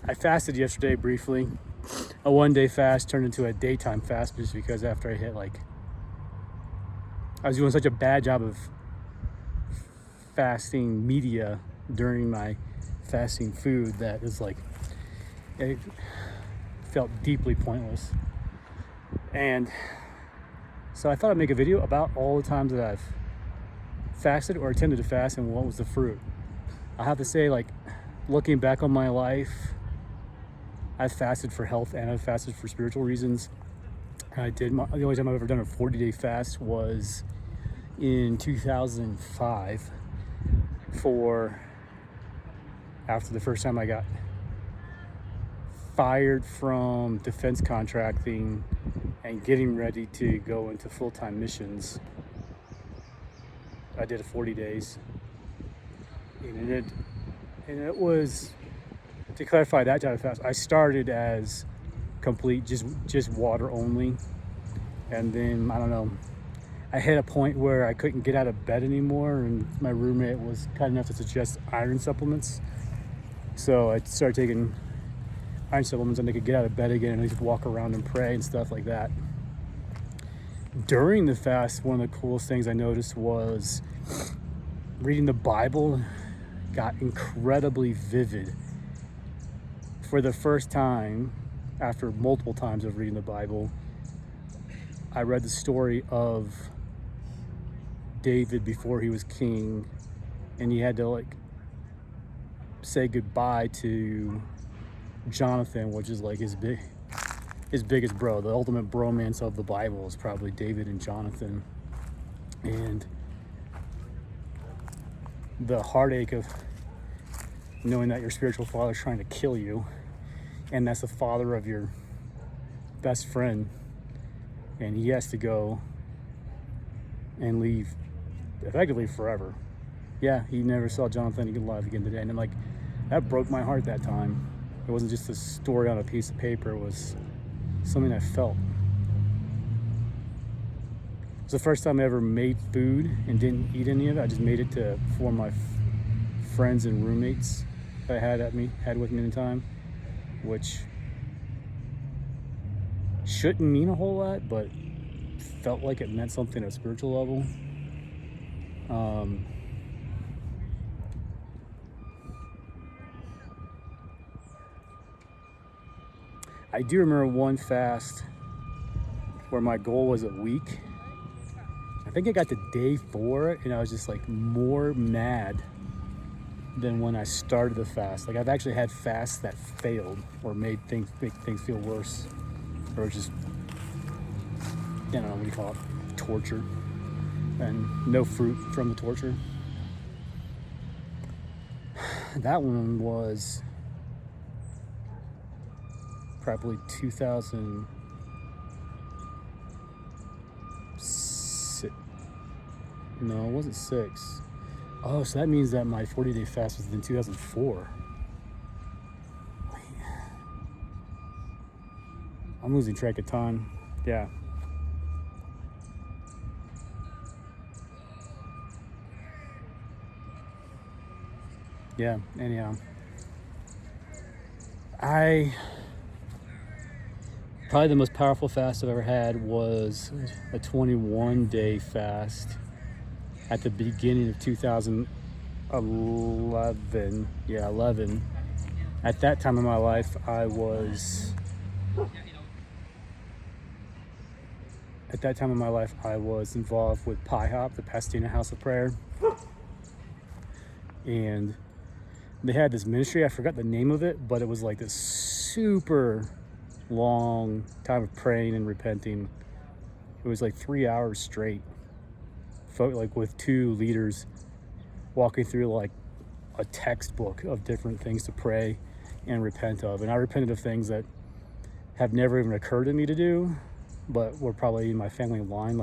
I fasted yesterday briefly. A 1-day fast turned into a daytime fast just because after I hit I was doing such a bad job of fasting media during my fasting food that it felt deeply pointless. And so I thought I'd make a video about all the times that I've fasted or attempted to fast and what was the fruit. I have to say, looking back on my life, I've fasted for health and I've fasted for spiritual reasons. The only time I've ever done a 40-day fast was in 2005 after the first time I got fired from defense contracting and getting ready to go into full-time missions. I did a 40 days. And it was, to clarify that type of fast, I started as complete just water only, and then I don't know, I hit a point where I couldn't get out of bed anymore, and my roommate was kind enough to suggest iron supplements, so I started taking iron supplements and I could get out of bed again and I could walk around and pray and stuff like that. During the fast, one of the coolest things I noticed was reading the Bible got incredibly vivid. For the first time, after multiple times of reading the Bible, I read the story of David before he was king, and he had to say goodbye to Jonathan, which is his biggest bro. The ultimate bromance of the Bible is probably David and Jonathan. And the heartache of knowing that your spiritual father is trying to kill you, and that's the father of your best friend, and he has to go and leave effectively forever. Yeah, he never saw Jonathan alive again today, and that broke my heart that time. It wasn't just a story on a piece of paper, it was something I felt. It was the first time I ever made food and didn't eat any of it. I just made it for my friends and roommates that I had with me at the time, which shouldn't mean a whole lot, but felt like it meant something at a spiritual level. I do remember one fast where my goal was a week. I think I got to day 4 and I was just more mad than when I started the fast. I've actually had fasts that failed or make things feel worse, or just, I don't know, what do you call it, torture, and no fruit from the torture. That one was probably 2006. No, it wasn't 6. Oh, so that means that my 40-day fast was in 2004. Wait. I'm losing track of time. Yeah. Yeah, anyhow. Probably the most powerful fast I've ever had was a 21-day fast at the beginning of 2011. Yeah, 11. At that time in my life, I was involved with PIHOP, the Pasadena House of Prayer. And they had this ministry, I forgot the name of it, but it was this super long time of praying and repenting. It was 3 hours straight, with 2 leaders walking through a textbook of different things to pray and repent of. And I repented of things that have never even occurred to me to do, but were probably in my family line.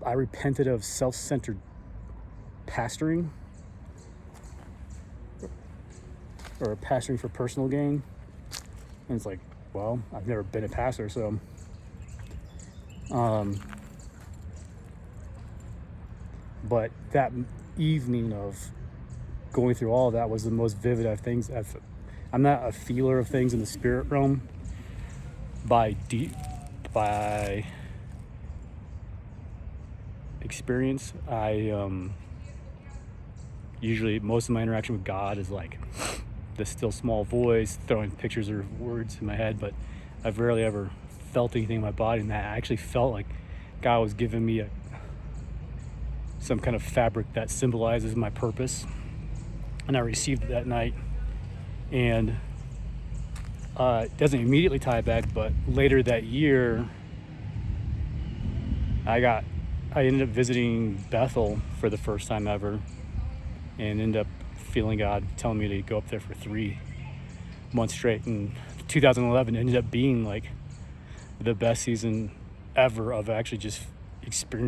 I repented of self-centered pastoring, or pastoring for personal gain. And it's well, I've never been a pastor, so but that evening of going through all of that was the most vivid of things I've I'm not a feeler of things in the spirit realm by experience. I usually, most of my interaction with God is like the still small voice throwing pictures or words in my head, but I've rarely ever felt anything in my body. And that I actually felt like God was giving me some kind of fabric that symbolizes my purpose, and I received it that night. And it doesn't immediately tie it back, but later that year I ended up visiting Bethel for the first time ever, and ended up feeling God telling me to go up there for 3 months straight. And 2011 ended up being like the best season ever of actually just experiencing